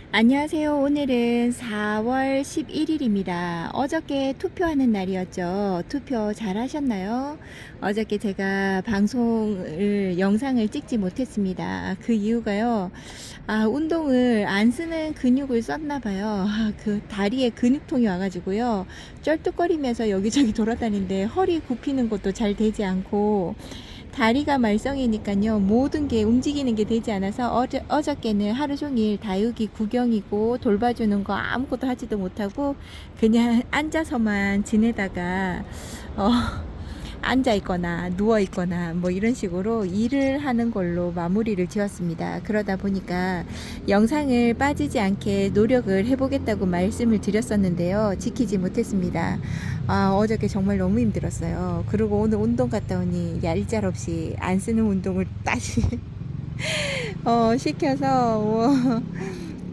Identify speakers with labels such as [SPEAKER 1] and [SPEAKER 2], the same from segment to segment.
[SPEAKER 1] 안녕하세요. 오늘은 4월 11일입니다. 어저께 투표하는 날이었죠. 투표 잘 하셨나요? 어저께 제가 영상을 찍지 못했습니다. 그 이유가요. 운동을 안 쓰는 근육을 썼나 봐요. 그 다리에 근육통이 와가지고요. 쩔뚝거리면서 여기저기 돌아다니는데 허리 굽히는 것도 잘 되지 않고 다리가 말썽이니까요. 모든 게 움직이는 게 되지 않아서 어저께는 하루 종일 다육이 구경이고 돌봐주는 거 아무것도 하지도 못하고 그냥 앉아서만 지내다가 어, 앉아 있거나 누워 있거나 뭐 이런 식으로 일을 하는 걸로 마무리를 지었습니다. 그러다 보니까 영상을 빠지지 않게 노력을 해보겠다고 말씀을 드렸었는데요. 지키지 못했습니다. 어저께 정말 너무 힘들었어요. 그리고 오늘 운동 갔다 오니 얄짤없이 안 쓰는 운동을 다시 시켜서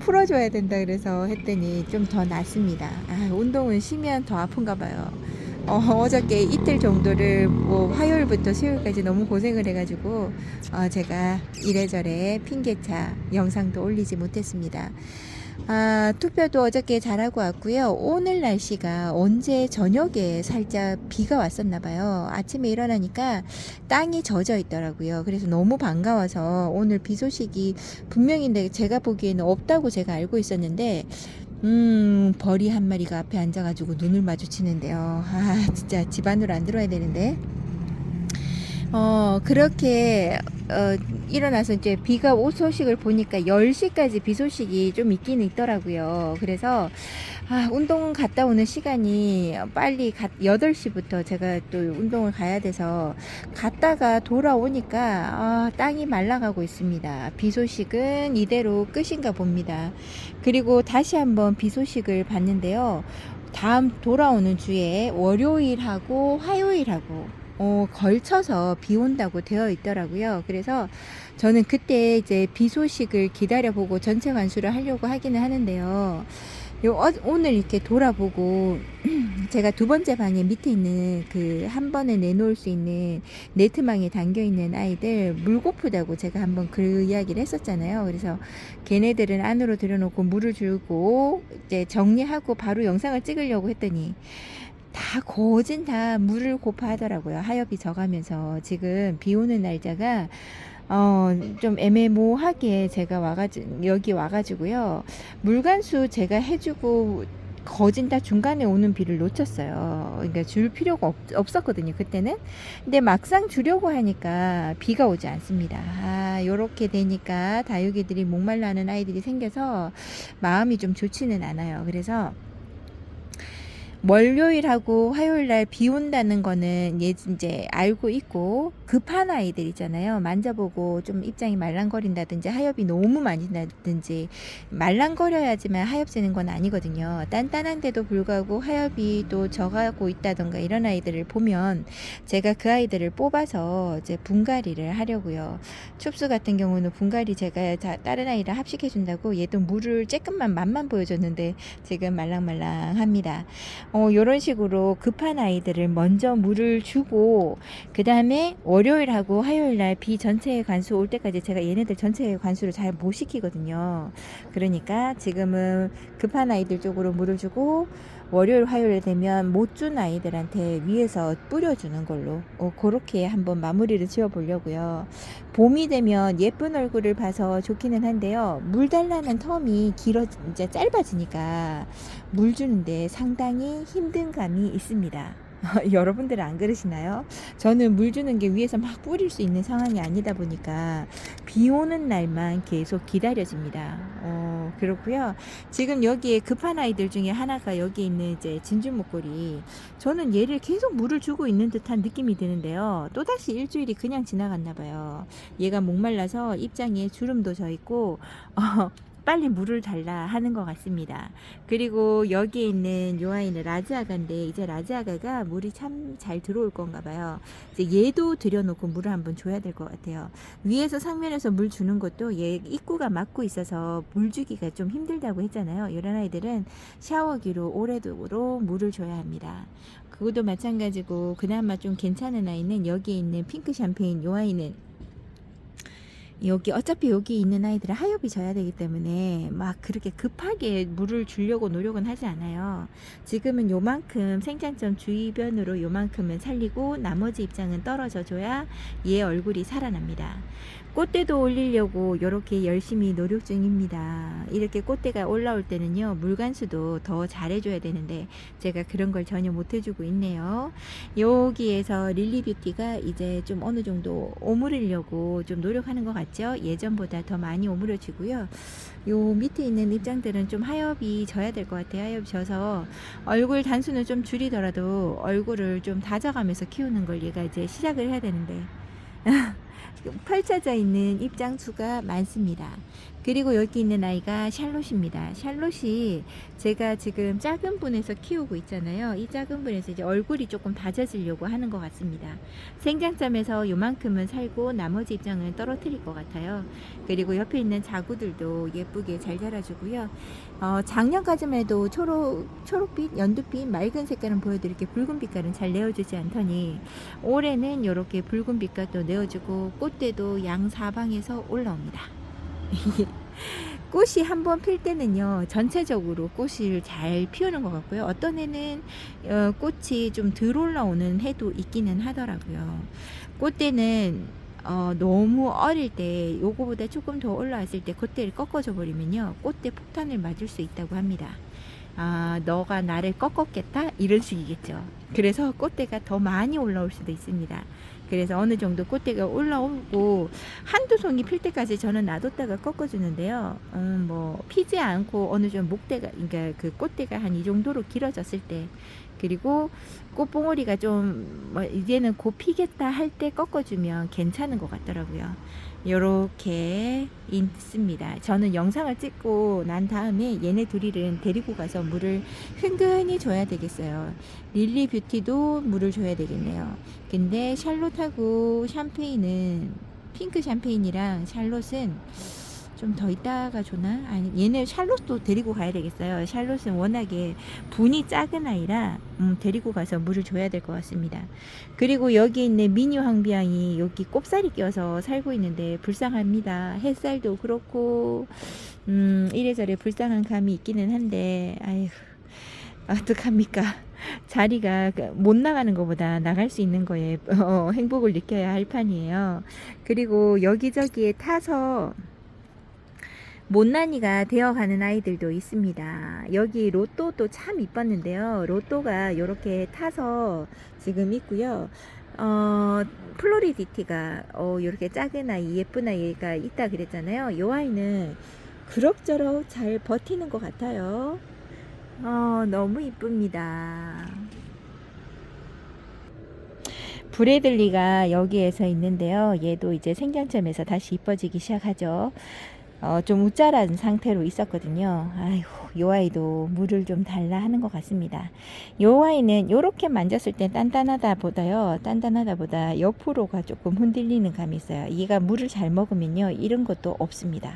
[SPEAKER 1] 풀어줘야 된다 그래서 했더니 좀 더 낫습니다. 운동은 쉬면 더 아픈가 봐요. 어저께 이틀 정도를 화요일부터 수요일까지 너무 고생을 해가지고 제가 이래저래 핑계차 영상도 올리지 못했습니다. 투표도 어저께 잘하고 왔고요. 오늘 날씨가 언제 저녁에 살짝 비가 왔었나 봐요. 아침에 일어나니까 땅이 젖어 있더라고요. 그래서 너무 반가워서 오늘 비 소식이 분명히 제가 보기에는 없다고 제가 알고 있었는데 벌이 한 마리가 앞에 앉아가지고 눈을 마주치는데요. 진짜 집 안으로 안 들어와야 되는데. 그렇게, 일어나서 이제 비가 올 소식을 보니까 10시까지 비 소식이 좀 있긴 있더라고요. 그래서, 운동 갔다 오는 시간이 빨리 8시부터 제가 또 운동을 가야 돼서 갔다가 돌아오니까, 땅이 말라가고 있습니다. 비 소식은 이대로 끝인가 봅니다. 그리고 다시 한번 비 소식을 봤는데요. 다음 돌아오는 주에 월요일하고 화요일하고 걸쳐서 비 온다고 되어 있더라고요. 그래서 저는 그때 이제 비 소식을 기다려보고 전체 완수를 하려고 하기는 하는데요. 오늘 이렇게 돌아보고 제가 두 번째 방에 밑에 있는 그 한 번에 내놓을 수 있는 네트망에 담겨 있는 아이들 물 고프다고 제가 한번 그 이야기를 했었잖아요. 그래서 걔네들은 안으로 들여놓고 물을 주고 이제 정리하고 바로 영상을 찍으려고 했더니 다 거진 다 물을 고파 하더라고요. 하엽이 져가면서 지금 비 오는 날짜가 좀 애매모호하게 제가 여기 와가지고요. 물관수 제가 해주고 거진 다 중간에 오는 비를 놓쳤어요. 그러니까 줄 필요가 없었거든요, 그때는. 근데 막상 주려고 하니까 비가 오지 않습니다. 요렇게 되니까 다육이들이 목말라 하는 아이들이 생겨서 마음이 좀 좋지는 않아요. 그래서 월요일하고 화요일날 비 온다는 거는 이제 알고 있고 급한 아이들 있잖아요. 만져보고 좀 입장이 말랑거린다든지 하엽이 너무 많이 나든지 말랑거려야지만 하엽 새는 건 아니거든요. 단단한데도 불구하고 하엽이 또 져가고 있다던가 이런 아이들을 보면 제가 그 아이들을 뽑아서 이제 분갈이를 하려고요. 춥수 같은 경우는 분갈이 제가 다른 아이랑 합식해 준다고 얘도 물을 조금만 맛만 보여줬는데 지금 말랑말랑합니다. 요런 식으로 급한 아이들을 먼저 물을 주고 그 다음에 월요일하고 화요일날 비 전체 관수 올 때까지 제가 얘네들 전체 관수를 잘 못 시키거든요. 그러니까 지금은 급한 아이들 쪽으로 물을 주고 월요일 화요일 되면 못 준 아이들한테 위에서 뿌려주는 걸로 그렇게 한번 마무리를 지어 보려고요. 봄이 되면 예쁜 얼굴을 봐서 좋기는 한데요. 물 달라는 텀이 이제 짧아지니까 물 주는데 상당히 힘든 감이 있습니다. 여러분들은 안 그러시나요? 저는 물 주는 게 위에서 막 뿌릴 수 있는 상황이 아니다 보니까 비 오는 날만 계속 기다려집니다. 그렇고요. 지금 여기에 급한 아이들 중에 하나가 여기 있는 이제 진주 목걸이. 저는 얘를 계속 물을 주고 있는 듯한 느낌이 드는데요. 또다시 일주일이 그냥 지나갔나 봐요. 얘가 목말라서 입장에 주름도 져 있고 빨리 물을 달라 하는 것 같습니다. 그리고 여기에 있는 요 아이는 라즈아가인데 이제 라즈아가가 물이 참 잘 들어올 건가 봐요. 이제 얘도 들여놓고 물을 한번 줘야 될 것 같아요. 위에서 상면에서 물 주는 것도 얘 입구가 막고 있어서 물 주기가 좀 힘들다고 했잖아요. 이런 아이들은 샤워기로 오래도록 물을 줘야 합니다. 그것도 마찬가지고 그나마 좀 괜찮은 아이는 여기에 있는 핑크 샴페인 요 아이는 여기 어차피 여기 있는 아이들은 하엽이 져야 되기 때문에 막 그렇게 급하게 물을 주려고 노력은 하지 않아요. 지금은 요만큼 생장점 주변으로 요만큼은 살리고 나머지 입장은 떨어져 줘야 얘 얼굴이 살아납니다. 꽃대도 올리려고 이렇게 열심히 노력 중입니다. 이렇게 꽃대가 올라올 때는요, 물관수도 더 잘해줘야 되는데 제가 그런 걸 전혀 못 해주고 있네요. 여기에서 릴리뷰티가 이제 좀 어느 정도 오므리려고 좀 노력하는 것 같죠. 예전보다 더 많이 오므려지고요. 요 밑에 있는 입장들은 좀 하엽이 져야 될 것 같아요. 하엽이 져서 얼굴 단수는 좀 줄이더라도 얼굴을 좀 다져가면서 키우는 걸 얘가 이제 시작을 해야 되는데 펼쳐져 있는 입장수가 많습니다. 그리고 여기 있는 아이가 샬롯입니다. 샬롯이 제가 지금 작은 분에서 키우고 있잖아요. 이 작은 분에서 이제 얼굴이 조금 다져지려고 하는 것 같습니다. 생장점에서 요만큼은 살고 나머지 입장은 떨어뜨릴 것 같아요. 그리고 옆에 있는 자구들도 예쁘게 잘 자라주고요. 작년까지만 해도 초록빛, 연두빛, 맑은 색깔은 보여드릴게 붉은 빛깔은 잘 내어주지 않더니 올해는 이렇게 붉은 빛깔도 내어주고 꽃대도 양 사방에서 올라옵니다. 꽃이 한번 필 때는요, 전체적으로 꽃을 잘 피우는 것 같고요. 어떤 해는 꽃이 좀 덜 올라오는 해도 있기는 하더라고요. 꽃대는 너무 어릴 때 요거보다 조금 더 올라왔을 때 겉대를 꺾어줘 버리면요, 꽃대 폭탄을 맞을 수 있다고 합니다. 너가 나를 꺾었겠다? 이런 식이겠죠. 그래서 꽃대가 더 많이 올라올 수도 있습니다. 그래서 어느 정도 꽃대가 올라오고 한두 송이 필 때까지 저는 놔뒀다가 꺾어주는데요. 뭐 피지 않고 어느 정도 목대가, 그러니까 그 꽃대가 한 이 정도로 길어졌을 때, 그리고 꽃봉오리가 좀 뭐 이제는 곧 피겠다 할 때 꺾어주면 괜찮은 것 같더라고요. 요렇게 있습니다. 저는 영상을 찍고 난 다음에 얘네 둘이는 데리고 가서 물을 흥건히 줘야 되겠어요. 릴리 뷰티도 물을 줘야 되겠네요. 근데 샬롯하고 샴페인은, 핑크 샴페인이랑 샬롯은 좀 더 있다가 좋나? 아니, 얘네 샬롯도 데리고 가야 되겠어요. 샬롯은 워낙에 분이 작은 아이라 데리고 가서 물을 줘야 될 것 같습니다. 그리고 여기 있는 미니 황비앙이 여기 꼽살이 껴서 살고 있는데 불쌍합니다. 햇살도 그렇고 이래저래 불쌍한 감이 있기는 한데, 아휴, 어떡합니까? 자리가 못 나가는 것보다 나갈 수 있는 거에 행복을 느껴야 할 판이에요. 그리고 여기저기에 타서 못난이가 되어가는 아이들도 있습니다. 여기 로또도 참 이뻤는데요. 로또가 이렇게 타서 지금 있고요. 플로리디티가 이렇게 작은 아이, 예쁜 아이가 있다 그랬잖아요. 이 아이는 그럭저럭 잘 버티는 것 같아요. 너무 이쁩니다. 브래들리가 여기에서 있는데요. 얘도 이제 생장점에서 다시 이뻐지기 시작하죠. 좀 우짜란 상태로 있었거든요. 아이고, 요 아이도 물을 좀 달라 하는 것 같습니다. 요 아이는 요렇게 만졌을 때 단단하다 보다 옆으로가 조금 흔들리는 감이 있어요. 얘가 물을 잘 먹으면요, 이런 것도 없습니다.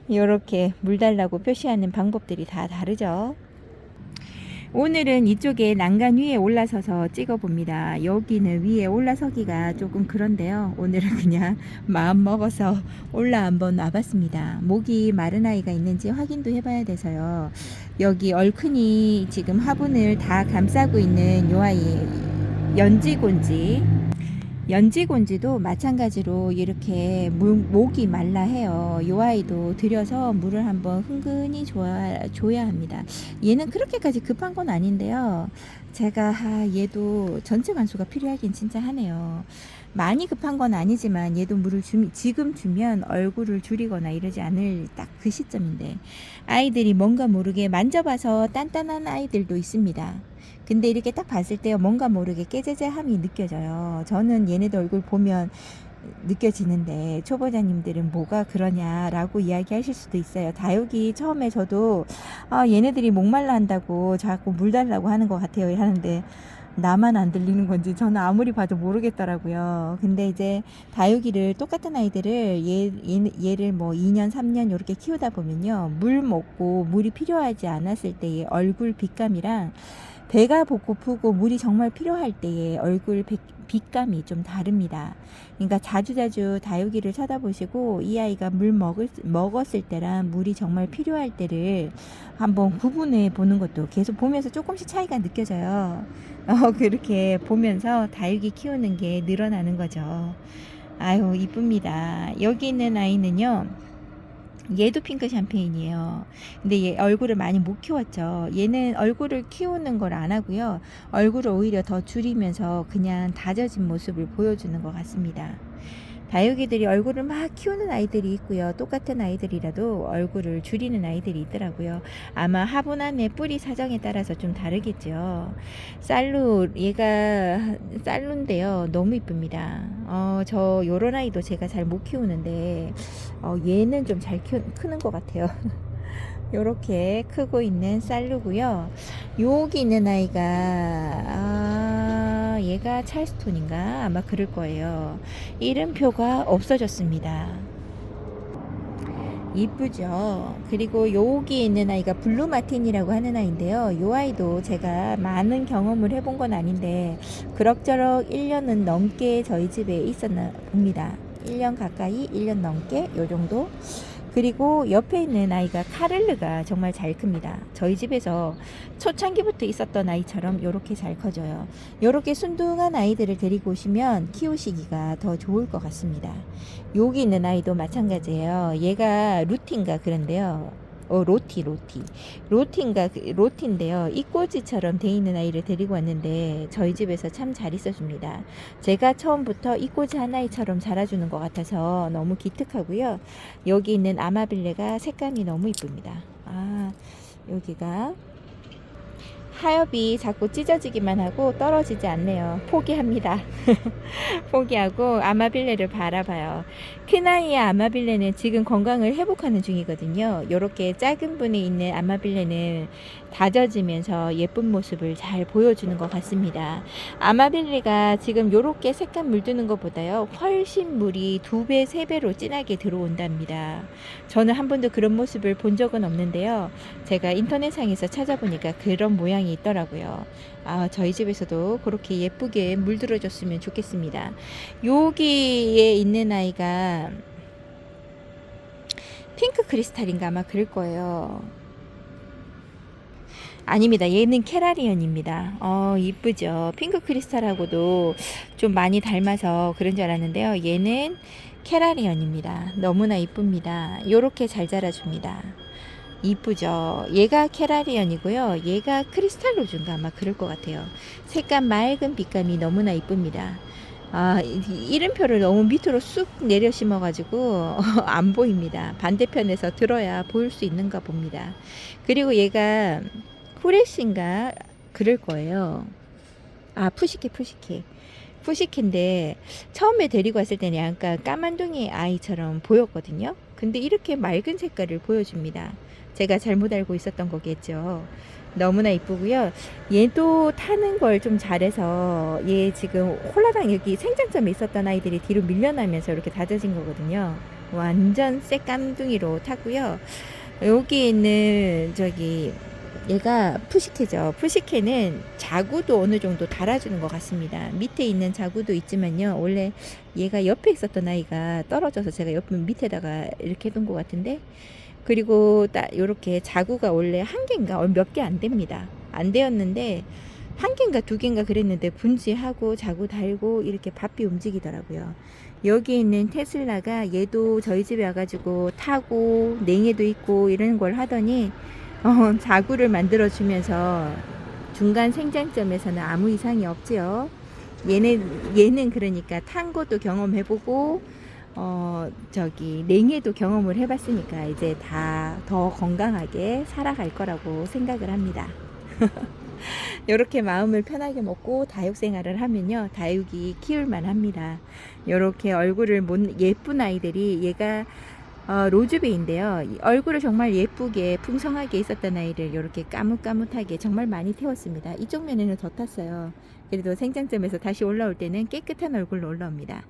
[SPEAKER 1] 요렇게 물 달라고 표시하는 방법들이 다 다르죠. 오늘은 이쪽에 난간 위에 올라서서 찍어봅니다. 여기는 위에 올라서기가 조금 그런데요. 오늘은 그냥 마음 먹어서 올라 한번 와봤습니다. 목이 마른 아이가 있는지 확인도 해봐야 돼서요. 여기 얼큰이 지금 화분을 다 감싸고 있는 요 아이, 연지곤지도 마찬가지로 이렇게 목이 말라 해요. 이 아이도 들여서 물을 한번 흥건히 줘야 합니다. 얘는 그렇게까지 급한 건 아닌데요. 제가 얘도 전체 관수가 필요하긴 진짜 하네요. 많이 급한 건 아니지만 얘도 물을 지금 주면 얼굴을 줄이거나 이러지 않을 딱 그 시점인데, 아이들이 뭔가 모르게 만져봐서 단단한 아이들도 있습니다. 근데 이렇게 딱 봤을 때 뭔가 모르게 깨재재함이 느껴져요. 저는 얘네들 얼굴 보면 느껴지는데 초보자님들은 뭐가 그러냐라고 이야기하실 수도 있어요. 다육이 처음에 저도 얘네들이 목말라 한다고 자꾸 물 달라고 하는 것 같아요 하는데, 나만 안 들리는 건지 저는 아무리 봐도 모르겠더라고요. 근데 이제 다육이를, 똑같은 아이들을 얘를 뭐 2년 3년 이렇게 키우다 보면요, 물 먹고 물이 필요하지 않았을 때의 얼굴 빛감이랑 배가 고프고 물이 정말 필요할 때에 얼굴 빛감이 좀 다릅니다. 그러니까 자주자주 다육이를 쳐다보시고 이 아이가 물 먹었을 때랑 물이 정말 필요할 때를 한번 구분해 보는 것도 계속 보면서 조금씩 차이가 느껴져요. 그렇게 보면서 다육이 키우는 게 늘어나는 거죠. 아유, 이쁩니다. 여기 있는 아이는요, 얘도 핑크 샴페인이에요. 근데 얘 얼굴을 많이 못 키웠죠. 얘는 얼굴을 키우는 걸 안 하고요. 얼굴을 오히려 더 줄이면서 그냥 다져진 모습을 보여주는 것 같습니다. 다육이들이 얼굴을 막 키우는 아이들이 있고요. 똑같은 아이들이라도 얼굴을 줄이는 아이들이 있더라고요. 아마 화분안의 뿌리 사정에 따라서 좀 다르겠죠. 얘가 쌀루인데요. 너무 이쁩니다. 저 요런 아이도 제가 잘 못 키우는데 얘는 좀 잘 크는 것 같아요. 요렇게 크고 있는 쌀루고요. 여기 있는 아이가 얘가 찰스톤인가 아마 그럴 거예요. 이름표가 없어졌습니다. 이쁘죠. 그리고 여기 있는 아이가 블루 마틴이라고 하는 아이인데요. 이 아이도 제가 많은 경험을 해본 건 아닌데 그럭저럭 1년은 넘게 저희 집에 있었나 봅니다. 1년 가까이 1년 넘게 요 정도. 그리고 옆에 있는 아이가 카를르가 정말 잘 큽니다. 저희 집에서 초창기부터 있었던 아이처럼 이렇게 잘 커져요. 이렇게 순둥한 아이들을 데리고 오시면 키우시기가 더 좋을 것 같습니다. 여기 있는 아이도 마찬가지예요. 얘가 루틴가 그런데요. 로티인데요. 이꼬지처럼 돼 있는 아이를 데리고 왔는데 저희 집에서 참 잘 있어줍니다. 제가 처음부터 이꼬지 하나이처럼 자라주는 것 같아서 너무 기특하고요. 여기 있는 아마빌레가 색감이 너무 이쁩니다. 여기가 하엽이 자꾸 찢어지기만 하고 떨어지지 않네요. 포기합니다. 포기하고 아마빌레를 바라봐요. 큰아이의 아마빌레는 지금 건강을 회복하는 중이거든요. 이렇게 작은 분에 있는 아마빌레는 다져지면서 예쁜 모습을 잘 보여주는 것 같습니다. 아마빌레가 지금 이렇게 색감 물드는 것보다요 훨씬 물이 2배, 3배로 진하게 들어온답니다. 저는 한 번도 그런 모습을 본 적은 없는데요. 제가 인터넷상에서 찾아보니까 그런 모양이 있더라고요. 저희 집에서도 그렇게 예쁘게 물들어줬으면 좋겠습니다. 여기에 있는 아이가 핑크 크리스탈인가 아마 그럴 거예요. 아닙니다. 얘는 캐라리언입니다. 이쁘죠. 핑크 크리스탈하고도 좀 많이 닮아서 그런 줄 알았는데요. 얘는 캐라리언입니다. 너무나 이쁩니다. 요렇게 잘 자라줍니다. 이쁘죠. 얘가 캐라리언이고요. 얘가 크리스탈로즈인가 아마 그럴 것 같아요. 색감 맑은 빛감이 너무나 이쁩니다. 이름표를 너무 밑으로 쑥 내려 심어 가지고 안 보입니다. 반대편에서 들어야 보일 수 있는가 봅니다. 그리고 얘가 프레쉬인가 그럴 거예요. 푸시케인데 처음에 데리고 왔을 때는 약간 까만둥이 아이처럼 보였거든요. 근데 이렇게 맑은 색깔을 보여줍니다. 제가 잘못 알고 있었던 거겠죠. 너무나 이쁘고요. 얘도 타는 걸 좀 잘해서 얘 지금 홀라당 여기 생장점에 있었던 아이들이 뒤로 밀려나면서 이렇게 다져진 거거든요. 완전 새깜둥이로 탔고요. 여기 있는 얘가 푸시케죠. 푸시케는 자구도 어느 정도 달아주는 것 같습니다. 밑에 있는 자구도 있지만요. 원래 얘가 옆에 있었던 아이가 떨어져서 제가 옆 밑에다가 이렇게 둔 것 같은데, 그리고 딱 요렇게 자구가 원래 한 개인가 몇 개 안 됩니다. 안 되었는데 한 개인가 2개인가 그랬는데 분지하고 자구 달고 이렇게 바삐 움직이더라고요. 여기 있는 테슬라가 얘도 저희 집에 와가지고 타고 냉해도 있고 이런 걸 하더니 자구를 만들어 주면서 중간 생장점에서는 아무 이상이 없지요. 얘는 그러니까 탄 것도 경험해보고 냉해도 경험을 해봤으니까 이제 다 더 건강하게 살아갈 거라고 생각을 합니다. 이렇게 마음을 편하게 먹고 다육 생활을 하면요, 다육이 키울만 합니다. 이렇게 얼굴을 예쁜 아이들이, 얘가 로즈베인데요. 얼굴을 정말 예쁘게 풍성하게 있었던 아이를 이렇게 까뭇까뭇하게 정말 많이 태웠습니다. 이쪽 면에는 더 탔어요. 그래도 생장점에서 다시 올라올 때는 깨끗한 얼굴로 올라옵니다.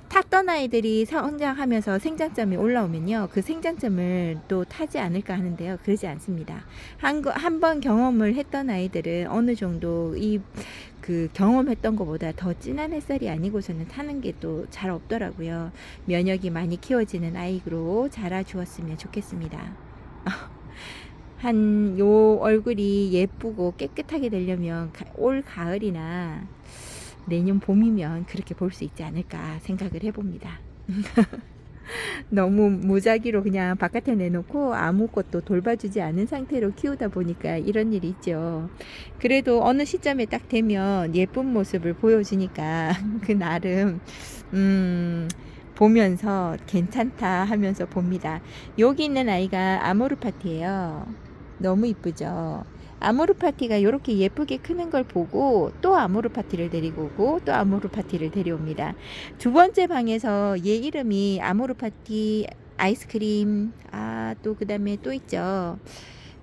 [SPEAKER 1] 탔던 아이들이 성장하면서 생장점이 올라오면요, 그 생장점을 또 타지 않을까 하는데요, 그러지 않습니다. 한 번 경험을 했던 아이들은 어느 정도 그 경험했던 것보다 더 진한 햇살이 아니고서는 타는 게 또 잘 없더라고요. 면역이 많이 키워지는 아이로 자라주었으면 좋겠습니다. 한 요 얼굴이 예쁘고 깨끗하게 되려면 올 가을이나 내년 봄이면 그렇게 볼 수 있지 않을까 생각을 해봅니다. 너무 무작위로 그냥 바깥에 내놓고 아무것도 돌봐주지 않은 상태로 키우다 보니까 이런 일이 있죠. 그래도 어느 시점에 딱 되면 예쁜 모습을 보여주니까 그 나름 보면서 괜찮다 하면서 봅니다. 여기 있는 아이가 아모르파티예요. 너무 이쁘죠. 아모르파티가 이렇게 예쁘게 크는 걸 보고 또 아모르파티를 데리고 오고 또 아모르파티를 데려옵니다. 두 번째 방에서 얘 이름이 아모르파티 아이스크림, 또 그 다음에 또 있죠,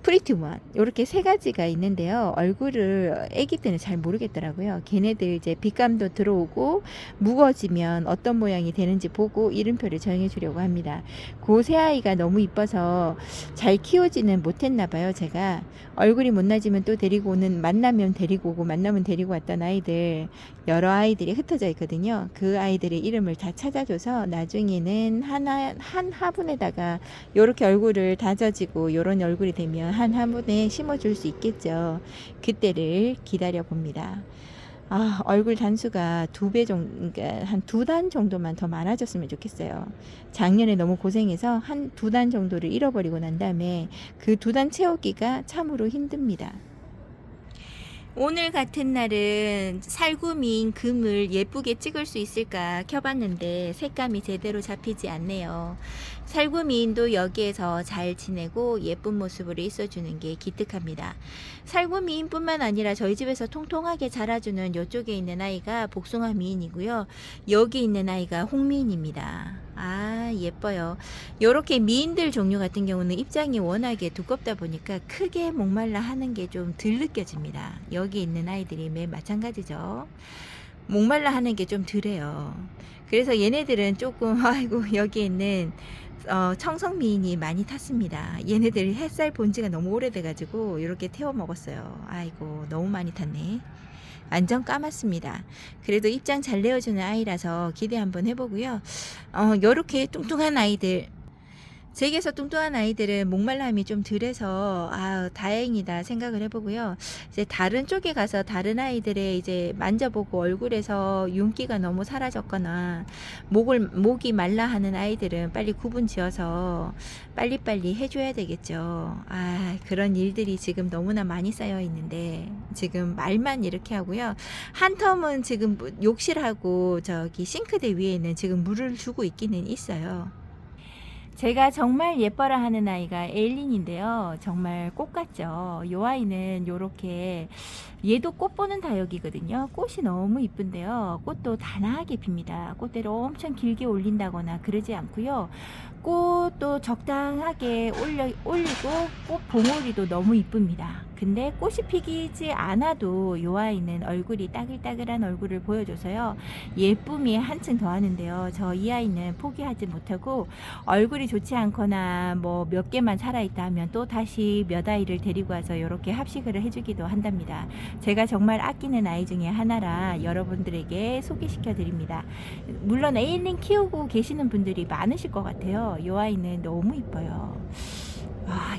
[SPEAKER 1] 프리티원, 이렇게 세 가지가 있는데요. 얼굴을 아기 때는 잘 모르겠더라고요. 걔네들 이제 빛감도 들어오고 무거워지면 어떤 모양이 되는지 보고 이름표를 정해 주려고 합니다. 그 새 아이가 너무 이뻐서 잘 키우지는 못했나 봐요. 제가 얼굴이 못나지면 또 데리고 오는, 만나면 데리고 오고 만나면 데리고 왔던 아이들, 여러 아이들이 흩어져 있거든요. 그 아이들의 이름을 다 찾아줘서 나중에는 한 화분에다가 요렇게 얼굴을 다져지고 요런 얼굴이 되면 한 화분에 심어줄 수 있겠죠. 그때를 기다려 봅니다. 얼굴 단수가 2배 정도, 그러니까 한 2단 정도만 더 많아졌으면 좋겠어요. 작년에 너무 고생해서 한 2단 정도를 잃어버리고 난 다음에 그 2단 채우기가 참으로 힘듭니다. 오늘 같은 날은 살구미인 금을 예쁘게 찍을 수 있을까 켜봤는데 색감이 제대로 잡히지 않네요. 살구미인도 여기에서 잘 지내고 예쁜 모습으로 있어주는 게 기특합니다. 살구미인뿐만 아니라 저희 집에서 통통하게 자라주는 이쪽에 있는 아이가 복숭아 미인이고요. 여기 있는 아이가 홍미인입니다. 예뻐요. 요렇게 미인들 종류 같은 경우는 입장이 워낙에 두껍다 보니까 크게 목말라 하는 게 좀 덜 느껴집니다. 여기 있는 아이들이 매일 마찬가지죠. 목말라 하는 게 좀 덜해요. 그래서 얘네들은 조금 여기 있는 청성 미인이 많이 탔습니다. 얘네들이 햇살 본 지가 너무 오래돼가지고 이렇게 태워 먹었어요. 아이고, 너무 많이 탔네. 완전 까맣습니다. 그래도 입장 잘 내어주는 아이라서 기대 한번 해보고요. 요렇게 뚱뚱한 아이들, 제게서 뚱뚱한 아이들은 목말람이 좀 덜해서 다행이다 생각을 해보고요. 이제 다른 쪽에 가서 다른 아이들의 이제 만져보고 얼굴에서 윤기가 너무 사라졌거나 목이 말라 하는 아이들은 빨리 구분 지어서 빨리빨리 해줘야 되겠죠. 그런 일들이 지금 너무나 많이 쌓여 있는데 지금 말만 이렇게 하고요. 한 텀은 지금 욕실하고 저기 싱크대 위에는 지금 물을 주고 있기는 있어요. 제가 정말 예뻐라 하는 아이가 에일린인데요. 정말 꽃 같죠. 이 아이는 요렇게, 얘도 꽃 보는 다육이거든요. 꽃이 너무 이쁜데요. 꽃도 단아하게 핍니다. 꽃대를 엄청 길게 올린다거나 그러지 않고요. 꽃도 적당하게 올리고 꽃 봉오리도 너무 이쁩니다. 근데 꽃이 피지 않아도 이 아이는 얼굴이 따글따글한 얼굴을 보여줘서요, 예쁨이 한층 더하는데요. 저 이 아이는 포기하지 못하고 얼굴이 좋지 않거나 뭐 몇 개만 살아있다 하면 또 다시 몇 아이를 데리고 와서 이렇게 합식을 해주기도 한답니다. 제가 정말 아끼는 아이 중에 하나라 여러분들에게 소개시켜 드립니다. 물론 에일린 키우고 계시는 분들이 많으실 것 같아요. 이 아이는 너무 이뻐요.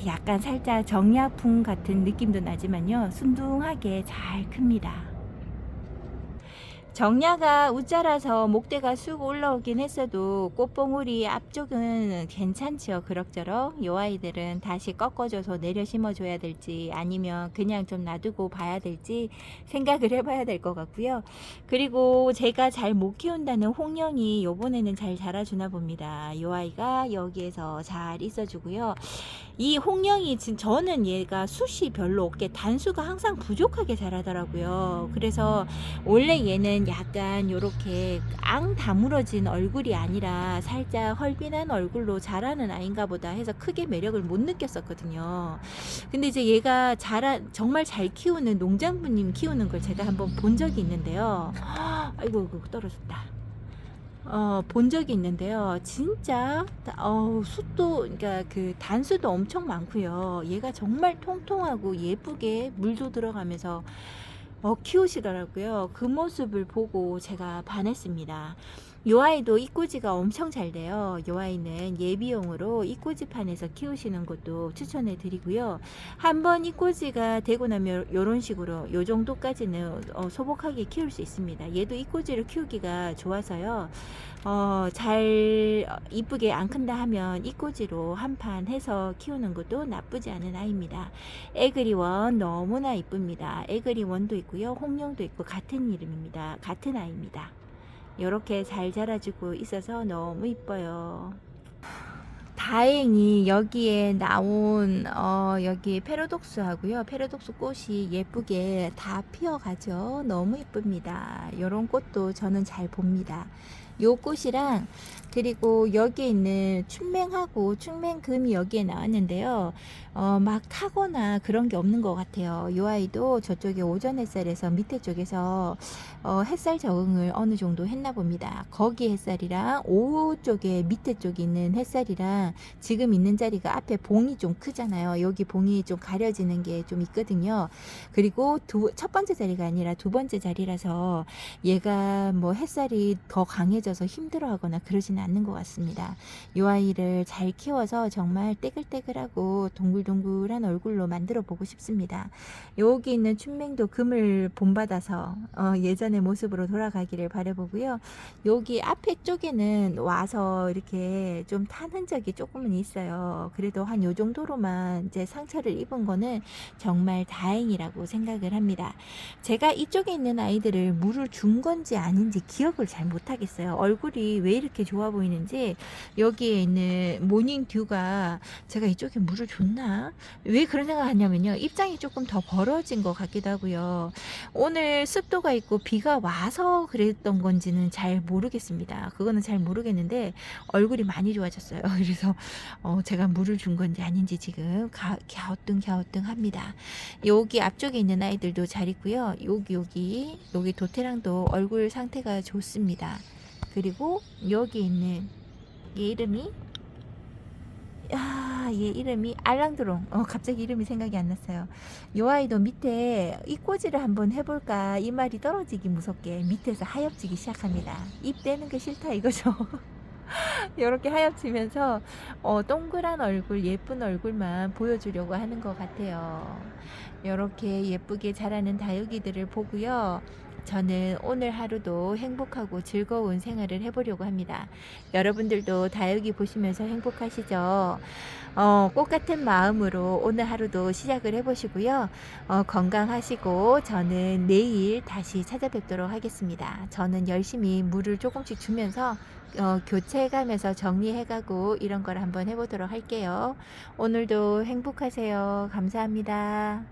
[SPEAKER 1] 약간 살짝 정약풍 같은 느낌도 나지만요, 순둥하게 잘 큽니다. 정야가 우짜라서 목대가 쑥 올라오긴 했어도 꽃봉우리 앞쪽은 괜찮죠. 그럭저럭. 요 아이들은 다시 꺾어줘서 내려 심어줘야 될지 아니면 그냥 좀 놔두고 봐야 될지 생각을 해봐야 될 것 같고요. 그리고 제가 잘 못 키운다는 홍영이 요번에는 잘 자라주나 봅니다. 요 아이가 여기에서 잘 있어주고요. 이 홍영이 저는 얘가 숱이 별로 없게 단수가 항상 부족하게 자라더라고요. 그래서 원래 얘는 약간 요렇게 앙 다물어진 얼굴이 아니라 살짝 헐빈한 얼굴로 자라는 아이인가 보다 해서 크게 매력을 못 느꼈었거든요. 근데 이제 얘가 정말 잘 키우는 농장부님 키우는 걸 제가 한번 본 적이 있는데요. 아이고, 떨어졌다. 본 적이 있는데요. 진짜 숯도, 그러니까 그 단수도 엄청 많고요. 얘가 정말 통통하고 예쁘게 물도 들어가면서 키우시더라고요. 그 모습을 보고 제가 반했습니다. 요 아이도 이꼬지가 엄청 잘 돼요. 요 아이는 예비용으로 이꼬지판에서 키우시는 것도 추천해 드리고요. 한번 이꼬지가 되고 나면 요런 식으로 요 정도까지는 소복하게 키울 수 있습니다. 얘도 이꼬지를 키우기가 좋아서요. 잘 이쁘게 안 큰다 하면 이꼬지로 한 판 해서 키우는 것도 나쁘지 않은 아이입니다. 에그리원 너무나 이쁩니다. 에그리원도 있고요. 홍룡도 있고 같은 이름입니다. 같은 아이입니다. 이렇게 잘 자라주고 있어서 너무 이뻐요. 다행히 여기에 나온 여기 페로독스 하고요. 페로독스 꽃이 예쁘게 다 피어가죠. 너무 이쁩니다. 이런 꽃도 저는 잘 봅니다. 요 꽃이랑 그리고 여기에 있는 춘맹하고 춘맹금이 여기에 나왔는데요. 막 타거나 그런 게 없는 것 같아요. 요 아이도 저쪽에 오전 햇살에서 밑에 쪽에서 햇살 적응을 어느 정도 했나 봅니다. 거기 햇살이랑 오후 쪽에 밑에 쪽에 있는 햇살이랑 지금 있는 자리가 앞에 봉이 좀 크잖아요. 여기 봉이 좀 가려지는 게 좀 있거든요. 그리고 첫 번째 자리가 아니라 두 번째 자리라서 얘가 뭐 햇살이 더 강해져서 힘들어하거나 그러지는 않는 것 같습니다. 이 아이를 잘 키워서 정말 떼글떼글하고 동글동글한 얼굴로 만들어 보고 싶습니다. 여기 있는 춘맹도 금을 본받아서 예전의 모습으로 돌아가기를 바라보고요. 여기 앞에 쪽에는 와서 이렇게 좀 탄 흔적이 조금은 있어요. 그래도 한 요 정도로만 이제 상처를 입은 거는 정말 다행이라고 생각을 합니다. 제가 이쪽에 있는 아이들을 물을 준 건지 아닌지 기억을 잘 못하겠어요. 얼굴이 왜 이렇게 좋아 보이는지. 여기에 있는 모닝듀가 제가 이쪽에 물을 줬나? 왜 그런 생각을 하냐면요. 입장이 조금 더 벌어진 것 같기도 하고요. 오늘 습도가 있고 비가 와서 그랬던 건지는 잘 모르겠습니다. 그거는 잘 모르겠는데 얼굴이 많이 좋아졌어요. 그래서 제가 물을 준 건지 아닌지 지금 갸우뚱 합니다. 여기 앞쪽에 있는 아이들도 잘 있고요. 여기 도테랑도 얼굴 상태가 좋습니다. 그리고 여기 있는 얘 이름이 알랑드롱. 갑자기 이름이 생각이 안 났어요. 요 아이도 밑에 입꼬지를 한번 해볼까 이 말이 떨어지기 무섭게 밑에서 하엽지기 시작합니다. 입 떼는 게 싫다 이거죠. 이렇게 하얗지면서 동그란 얼굴, 예쁜 얼굴만 보여주려고 하는 것 같아요. 이렇게 예쁘게 자라는 다육이들을 보고요. 저는 오늘 하루도 행복하고 즐거운 생활을 해보려고 합니다. 여러분들도 다육이 보시면서 행복하시죠? 꽃 같은 마음으로 오늘 하루도 시작을 해보시고요. 건강하시고 저는 내일 다시 찾아뵙도록 하겠습니다. 저는 열심히 물을 조금씩 주면서 교체해가면서 정리해가고 이런 걸 한번 해보도록 할게요. 오늘도 행복하세요. 감사합니다.